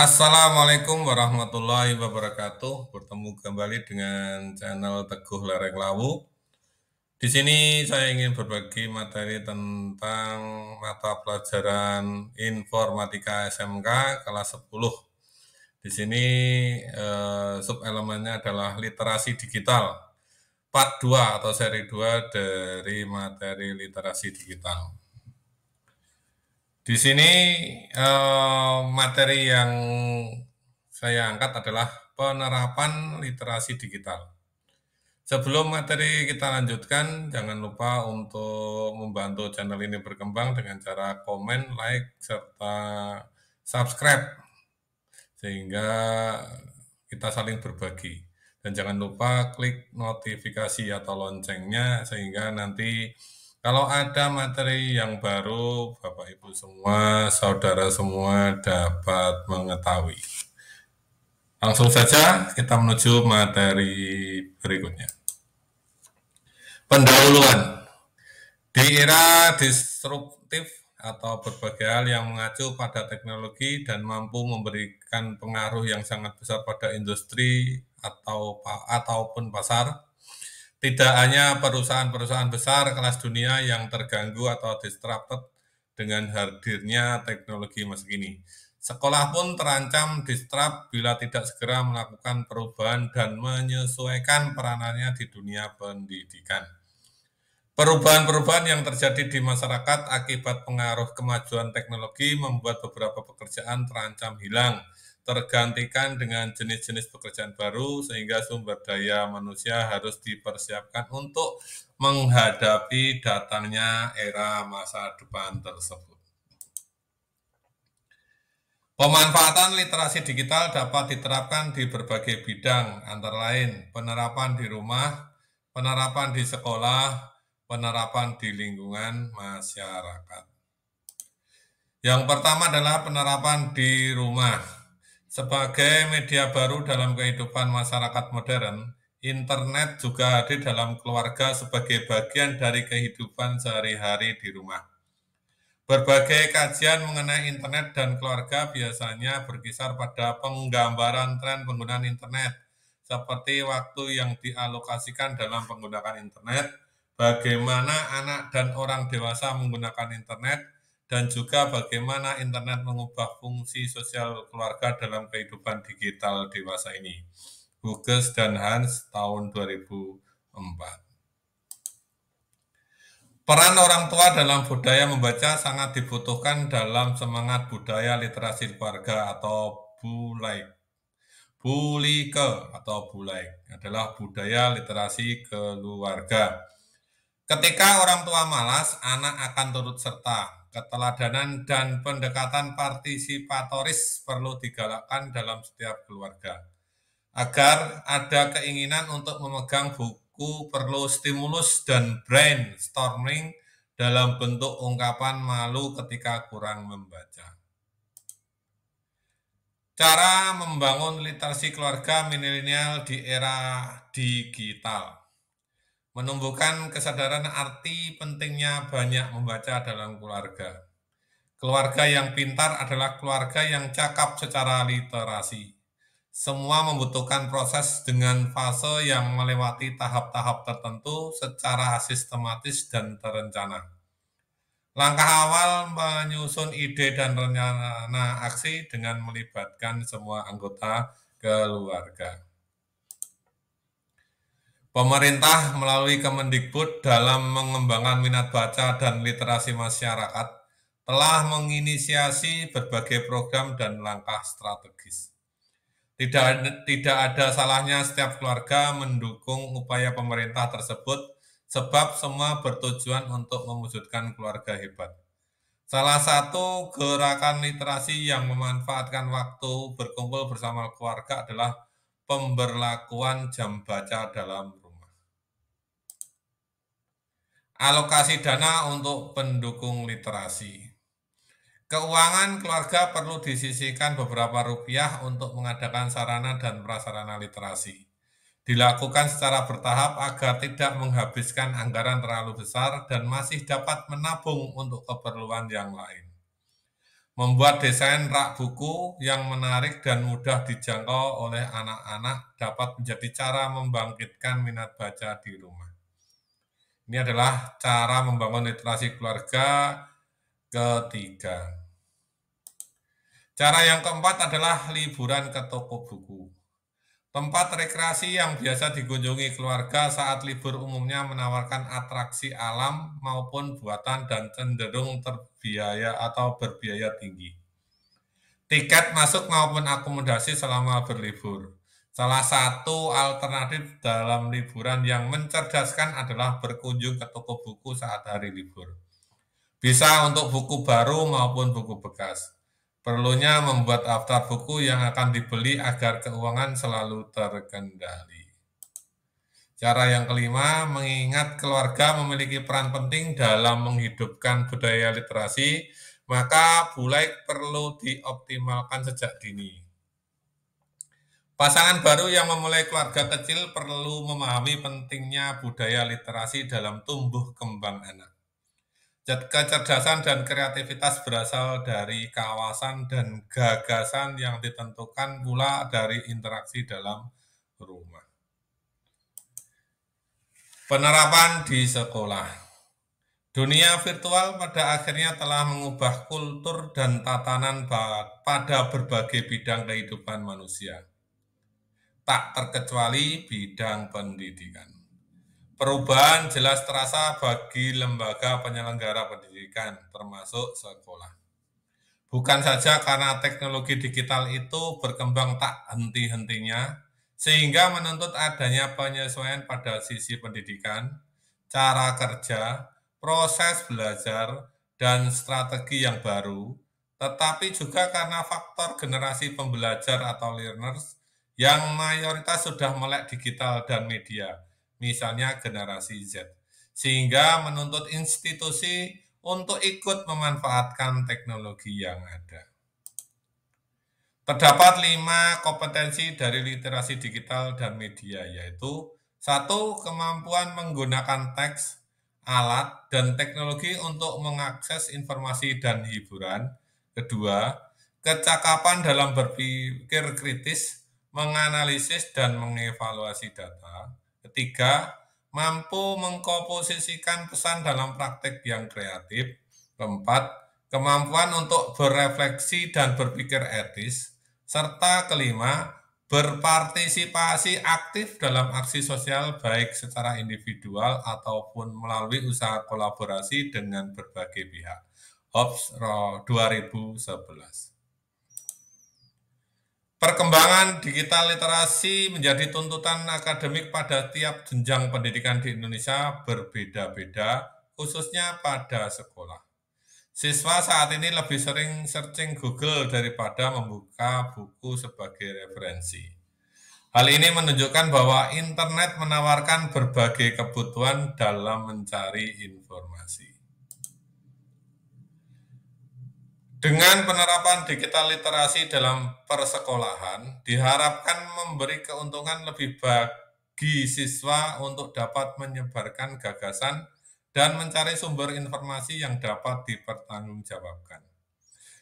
Assalamualaikum warahmatullahi wabarakatuh. Bertemu kembali dengan channel Teguh Lereng Lawu. Di sini saya ingin berbagi materi tentang mata pelajaran Informatika SMK kelas 10. Di sini subelemennya adalah literasi digital. Part 2 atau seri 2 dari materi literasi digital. Di sini materi yang saya angkat adalah penerapan literasi digital. Sebelum materi kita lanjutkan, jangan lupa untuk membantu channel ini berkembang dengan cara komen, like, serta subscribe, sehingga kita saling berbagi. Dan jangan lupa klik notifikasi atau loncengnya, sehingga nanti kalau ada materi yang baru, Bapak Ibu semua, saudara semua dapat mengetahui. Langsung saja kita menuju materi berikutnya. Pendahuluan. Di era disruptif atau berbagai hal yang mengacu pada teknologi dan mampu memberikan pengaruh yang sangat besar pada industri ataupun pasar, tidak hanya perusahaan-perusahaan besar kelas dunia yang terganggu atau disrupted dengan hadirnya teknologi masa kini. Sekolah pun terancam disrupt bila tidak segera melakukan perubahan dan menyesuaikan peranannya di dunia pendidikan. Perubahan-perubahan yang terjadi di masyarakat akibat pengaruh kemajuan teknologi membuat beberapa pekerjaan terancam hilang, tergantikan dengan jenis-jenis pekerjaan baru, sehingga sumber daya manusia harus dipersiapkan untuk menghadapi datangnya era masa depan tersebut. Pemanfaatan literasi digital dapat diterapkan di berbagai bidang, antara lain penerapan di rumah, penerapan di sekolah, penerapan di lingkungan masyarakat. Yang pertama adalah penerapan di rumah. Sebagai media baru dalam kehidupan masyarakat modern, internet juga hadir dalam keluarga sebagai bagian dari kehidupan sehari-hari di rumah. Berbagai kajian mengenai internet dan keluarga biasanya berkisar pada penggambaran tren penggunaan internet, seperti waktu yang dialokasikan dalam penggunaan internet, bagaimana anak dan orang dewasa menggunakan internet, dan juga bagaimana internet mengubah fungsi sosial keluarga dalam kehidupan digital dewasa ini. Hughes dan Hans tahun 2004. Peran orang tua dalam budaya membaca sangat dibutuhkan dalam semangat budaya literasi keluarga atau BULIK. BULIKE atau BULIK adalah budaya literasi keluarga. Ketika orang tua malas, anak akan turut serta. Keteladanan dan pendekatan partisipatoris perlu digalakkan dalam setiap keluarga. Agar ada keinginan untuk memegang buku, perlu stimulus dan brainstorming dalam bentuk ungkapan malu ketika kurang membaca. Cara membangun literasi keluarga milenial di era digital. Menumbuhkan kesadaran arti pentingnya banyak membaca dalam keluarga. Keluarga yang pintar adalah keluarga yang cakap secara literasi. Semua membutuhkan proses dengan fase yang melewati tahap-tahap tertentu secara sistematis dan terencana. Langkah awal menyusun ide dan rencana aksi dengan melibatkan semua anggota keluarga. Pemerintah melalui Kemendikbud dalam mengembangkan minat baca dan literasi masyarakat telah menginisiasi berbagai program dan langkah strategis. Tidak ada salahnya setiap keluarga mendukung upaya pemerintah tersebut, sebab semua bertujuan untuk mewujudkan keluarga hebat. Salah satu gerakan literasi yang memanfaatkan waktu berkumpul bersama keluarga adalah pemberlakuan jam baca dalam rumah. Alokasi dana untuk pendukung literasi. Keuangan keluarga perlu disisihkan beberapa rupiah untuk mengadakan sarana dan prasarana literasi. Dilakukan secara bertahap agar tidak menghabiskan anggaran terlalu besar dan masih dapat menabung untuk keperluan yang lain. Membuat desain rak buku yang menarik dan mudah dijangkau oleh anak-anak dapat menjadi cara membangkitkan minat baca di rumah. Ini adalah cara membangun literasi keluarga ketiga. Cara yang keempat adalah liburan ke toko buku. Tempat rekreasi yang biasa dikunjungi keluarga saat libur umumnya menawarkan atraksi alam maupun buatan dan cenderung terbiaya atau berbiaya tinggi. Tiket masuk maupun akomodasi selama berlibur. Salah satu alternatif dalam liburan yang mencerdaskan adalah berkunjung ke toko buku saat hari libur. Bisa untuk buku baru maupun buku bekas. Perlunya membuat daftar buku yang akan dibeli agar keuangan selalu terkendali. Cara yang kelima, mengingat keluarga memiliki peran penting dalam menghidupkan budaya literasi, maka mulai perlu dioptimalkan sejak dini. Pasangan baru yang memulai keluarga kecil perlu memahami pentingnya budaya literasi dalam tumbuh kembang anak. Kecerdasan dan kreativitas berasal dari kawasan dan gagasan yang ditentukan pula dari interaksi dalam rumah. Penerapan di sekolah. Dunia virtual pada akhirnya telah mengubah kultur dan tatanan pada berbagai bidang kehidupan manusia, tak terkecuali bidang pendidikan. Perubahan jelas terasa bagi lembaga penyelenggara pendidikan, termasuk sekolah. Bukan saja karena teknologi digital itu berkembang tak henti-hentinya, sehingga menuntut adanya penyesuaian pada sisi pendidikan, cara kerja, proses belajar, dan strategi yang baru, tetapi juga karena faktor generasi pembelajar atau learners yang mayoritas sudah melek digital dan media, misalnya generasi Z, sehingga menuntut institusi untuk ikut memanfaatkan teknologi yang ada. Terdapat 5 kompetensi dari literasi digital dan media, yaitu 1. Kemampuan menggunakan teks, alat, dan teknologi untuk mengakses informasi dan hiburan. 2. Kecakapan dalam berpikir kritis, menganalisis, dan mengevaluasi data. 3. Mampu mengkomposisikan pesan dalam praktek yang kreatif. 4. Kemampuan untuk berefleksi dan berpikir etis. Serta 5. Berpartisipasi aktif dalam aksi sosial baik secara individual ataupun melalui usaha kolaborasi dengan berbagai pihak. Hobbes 2011. Perkembangan digital literasi menjadi tuntutan akademik pada tiap jenjang pendidikan di Indonesia berbeda-beda, khususnya pada sekolah. Siswa saat ini lebih sering searching Google daripada membuka buku sebagai referensi. Hal ini menunjukkan bahwa internet menawarkan berbagai kebutuhan dalam mencari informasi. Dengan penerapan digital literasi dalam persekolahan, diharapkan memberi keuntungan lebih bagi siswa untuk dapat menyebarkan gagasan dan mencari sumber informasi yang dapat dipertanggungjawabkan.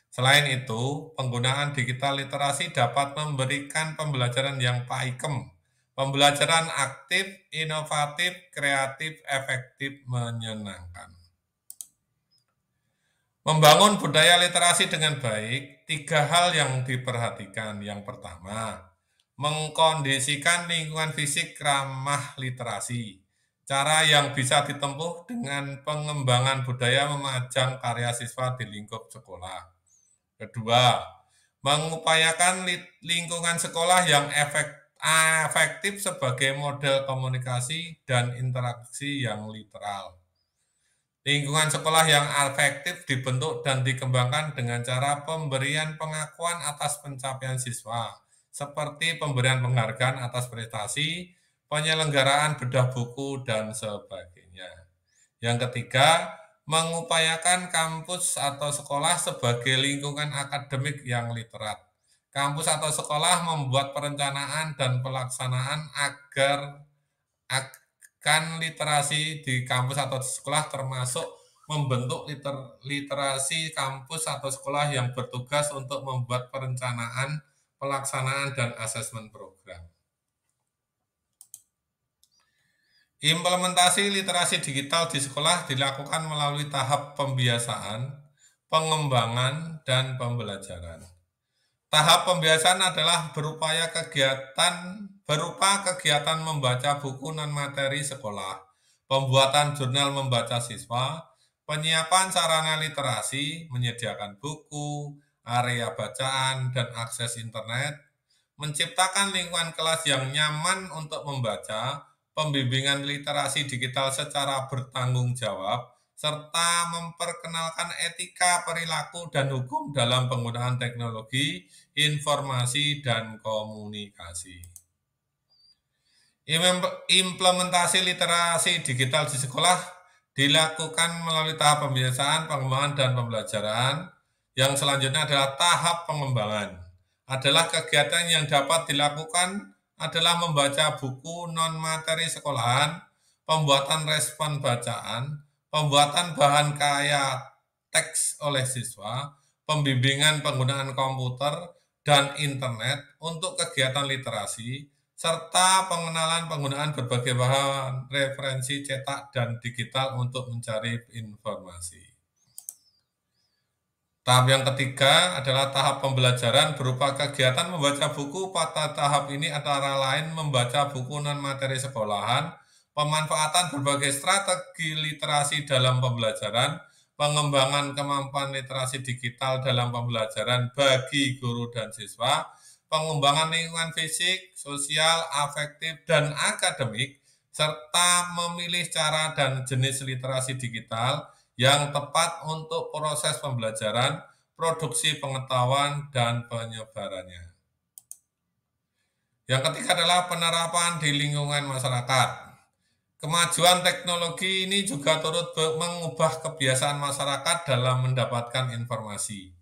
Selain itu, penggunaan digital literasi dapat memberikan pembelajaran yang pakem, pembelajaran aktif, inovatif, kreatif, efektif, menyenangkan. Membangun budaya literasi dengan baik, 3 hal yang diperhatikan. Yang pertama, mengkondisikan lingkungan fisik ramah literasi. Cara yang bisa ditempuh dengan pengembangan budaya memajang karya siswa di lingkup sekolah. Kedua, mengupayakan lingkungan sekolah yang efektif sebagai model komunikasi dan interaksi yang literal. Lingkungan sekolah yang efektif dibentuk dan dikembangkan dengan cara pemberian pengakuan atas pencapaian siswa, seperti pemberian penghargaan atas prestasi, penyelenggaraan bedah buku, dan sebagainya. Yang ketiga, mengupayakan kampus atau sekolah sebagai lingkungan akademik yang literat. Kampus atau sekolah membuat perencanaan dan pelaksanaan agar literasi di kampus atau di sekolah termasuk membentuk literasi kampus atau sekolah yang bertugas untuk membuat perencanaan, pelaksanaan, dan asesmen program. Implementasi literasi digital di sekolah dilakukan melalui tahap pembiasaan, pengembangan, dan pembelajaran. Tahap pembiasaan adalah berupa kegiatan membaca buku non-materi sekolah, pembuatan jurnal membaca siswa, penyiapan sarana literasi, menyediakan buku, area bacaan, dan akses internet, menciptakan lingkungan kelas yang nyaman untuk membaca, pembimbingan literasi digital secara bertanggung jawab, serta memperkenalkan etika, perilaku, dan hukum dalam penggunaan teknologi, informasi, dan komunikasi. Implementasi literasi digital di sekolah dilakukan melalui tahap pembiasaan, pengembangan, dan pembelajaran. Yang selanjutnya adalah tahap pengembangan. Adalah kegiatan yang dapat dilakukan adalah membaca buku non-materi sekolahan, pembuatan respon bacaan, pembuatan bahan kaya teks oleh siswa, pembimbingan penggunaan komputer dan internet untuk kegiatan literasi, serta pengenalan penggunaan berbagai bahan referensi cetak dan digital untuk mencari informasi. Tahap yang ketiga adalah tahap pembelajaran berupa kegiatan membaca buku. Pada tahap ini antara lain membaca buku non-materi sekolahan, pemanfaatan berbagai strategi literasi dalam pembelajaran, pengembangan kemampuan literasi digital dalam pembelajaran bagi guru dan siswa, pengembangan lingkungan fisik, sosial, afektif, dan akademik, serta memilih cara dan jenis literasi digital yang tepat untuk proses pembelajaran, produksi pengetahuan, dan penyebarannya. Yang ketiga adalah penerapan di lingkungan masyarakat. Kemajuan teknologi ini juga turut mengubah kebiasaan masyarakat dalam mendapatkan informasi.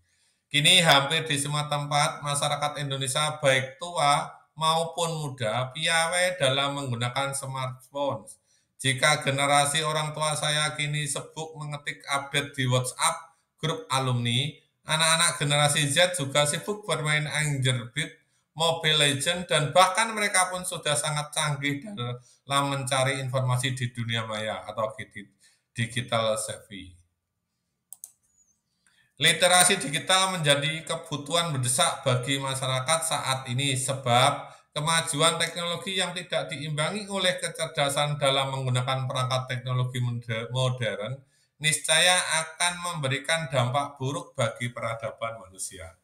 Kini hampir di semua tempat masyarakat Indonesia baik tua maupun muda piawai dalam menggunakan smartphone. Jika generasi orang tua saya kini sibuk mengetik update di WhatsApp grup alumni, anak-anak generasi Z juga sibuk bermain Angry Birds, Mobile Legends, dan bahkan mereka pun sudah sangat canggih dalam mencari informasi di dunia maya atau digital savvy. Literasi digital menjadi kebutuhan mendesak bagi masyarakat saat ini sebab kemajuan teknologi yang tidak diimbangi oleh kecerdasan dalam menggunakan perangkat teknologi modern niscaya akan memberikan dampak buruk bagi peradaban manusia.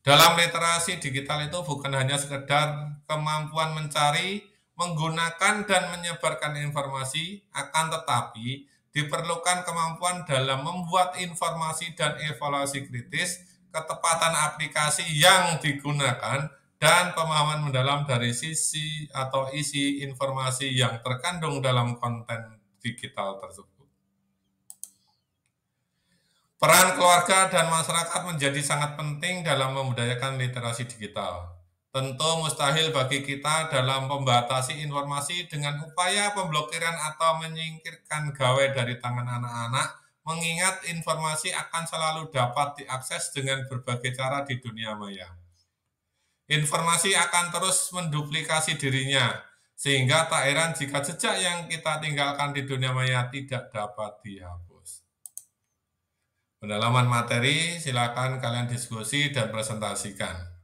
Dalam literasi digital itu bukan hanya sekedar kemampuan mencari, menggunakan, dan menyebarkan informasi, akan tetapi diperlukan kemampuan dalam membuat informasi dan evaluasi kritis, ketepatan aplikasi yang digunakan, dan pemahaman mendalam dari sisi atau isi informasi yang terkandung dalam konten digital tersebut. Peran keluarga dan masyarakat menjadi sangat penting dalam membudayakan literasi digital. Tentu mustahil bagi kita dalam membatasi informasi dengan upaya pemblokiran atau menyingkirkan gawai dari tangan anak-anak, mengingat informasi akan selalu dapat diakses dengan berbagai cara di dunia maya. Informasi akan terus menduplikasi dirinya, sehingga tak heran jika jejak yang kita tinggalkan di dunia maya tidak dapat dihapus. Pendalaman materi, silakan kalian diskusi dan presentasikan.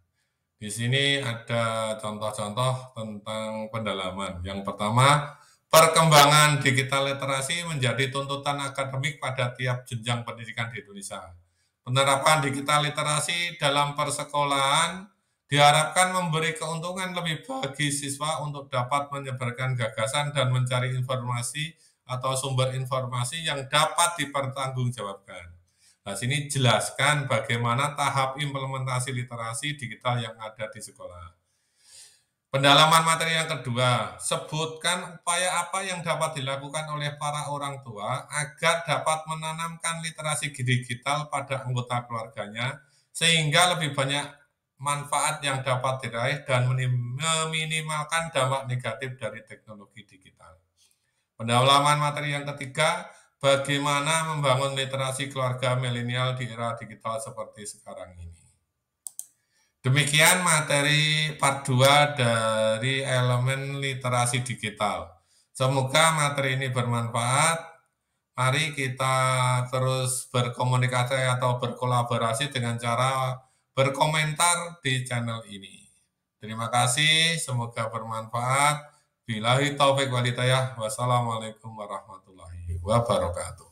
Di sini ada contoh-contoh tentang pendalaman. Yang pertama, perkembangan digital literasi menjadi tuntutan akademik pada tiap jenjang pendidikan di Indonesia. Penerapan digital literasi dalam persekolahan diharapkan memberi keuntungan lebih bagi siswa untuk dapat menyebarkan gagasan dan mencari informasi atau sumber informasi yang dapat dipertanggungjawabkan. Nah, sini jelaskan bagaimana tahap implementasi literasi digital yang ada di sekolah. Pendalaman materi yang kedua, sebutkan upaya apa yang dapat dilakukan oleh para orang tua agar dapat menanamkan literasi digital pada anggota keluarganya, sehingga lebih banyak manfaat yang dapat diraih dan meminimalkan dampak negatif dari teknologi digital. Pendalaman materi yang ketiga, bagaimana membangun literasi keluarga milenial di era digital seperti sekarang ini. Demikian materi part 2 dari elemen literasi digital. Semoga materi ini bermanfaat. Mari kita terus berkomunikasi atau berkolaborasi dengan cara berkomentar di channel ini. Terima kasih, semoga bermanfaat. Billahi taufik walhidayah. Wassalamualaikum warahmatullahi wabarakatuh.